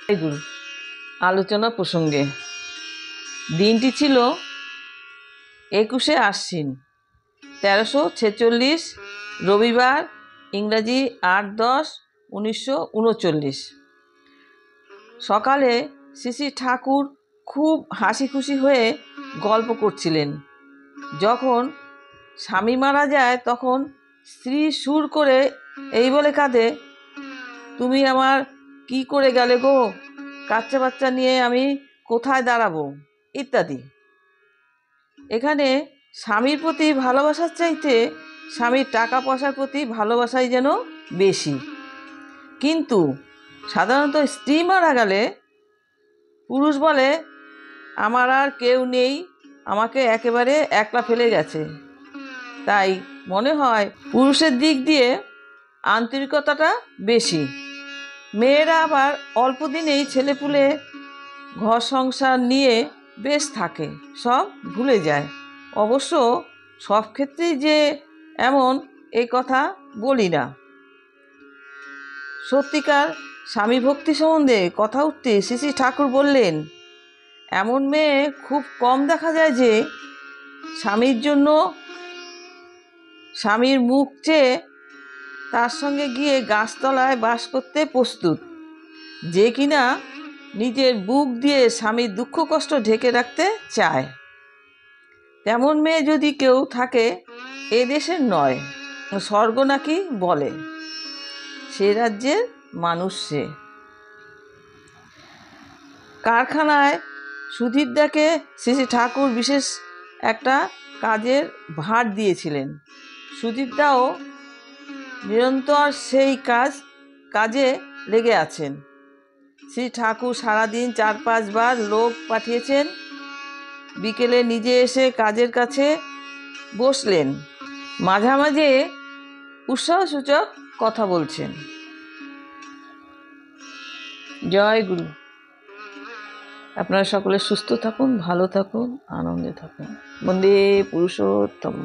গুরু আলোচনা প্রসঙ্গে দিনটি ছিল 21শে আশ্বিন 1346 রবিবার, ইংরাজি 8-10-1939। সকালে শ্রী ঠাকুর খুব হাসি খুশি হয়ে গল্প করছিলেন। যখন স্বামী মারা যায় তখন স্ত্রী সুর করে এই বলে কাঁদে, তুমি আমার কি করে গেলে গো, বাচ্চা বাচ্চা নিয়ে আমি কোথায় দাঁড়াবো, ইত্যাদি। এখানে স্বামীর প্রতি ভালোবাসার চাইতে স্বামীর টাকা পয়সার প্রতি ভালোবাসাই যেন বেশি। কিন্তু সাধারণত স্ত্রী মারা গেলে পুরুষ বলে, আমার আর কেউ নেই, আমাকে একেবারে একলা ফেলে গেছে। তাই মনে হয় পুরুষের দিক দিয়ে আন্তরিকতাটা বেশি। মেয়েরা আবার অল্প দিনেই ছেলেপুলে ঘর সংসার নিয়ে বেশ থাকে, সব ভুলে যায়। অবশ্য সব ক্ষেত্রেই যে এমন এই কথা বলি না। সত্যিকার স্বামী ভক্তি সম্বন্ধে কথা উঠতে শ্রী ঠাকুর বললেন, এমন মেয়ে খুব কম দেখা যায় যে স্বামীর জন্য স্বামীর মুখ চেয়ে তার সঙ্গে গিয়ে গাছতলায় বাস করতে প্রস্তুত, যে কিনা নিজের বুক দিয়ে স্বামীর দুঃখ কষ্ট ঢেকে রাখতে চায়। তেমন মেয়ে যদি কেউ থাকে, এ দেশের নয়, স্বর্গ নাকি বলে, সে রাজ্যের মানুষ সে। কারখানায় সুধীরদাকে শ্রী ঠাকুর বিশেষ একটা কাজের ভার দিয়েছিলেন। সুধীরদাও নিরন্তর সেই কাজে লেগে আছেন। শ্রী ঠাকুর সারাদিন 4-5 বার লোক পাঠিয়েছেন। বিকেলে নিজে এসে কাজের কাছে বসলেন, মাঝে মাঝে উৎসাহসূচক কথা বলছেন। জয় গুরু। আপনারা সকলে সুস্থ থাকুন, ভালো থাকুন, আনন্দে থাকুন। বন্দে পুরুষোত্তম।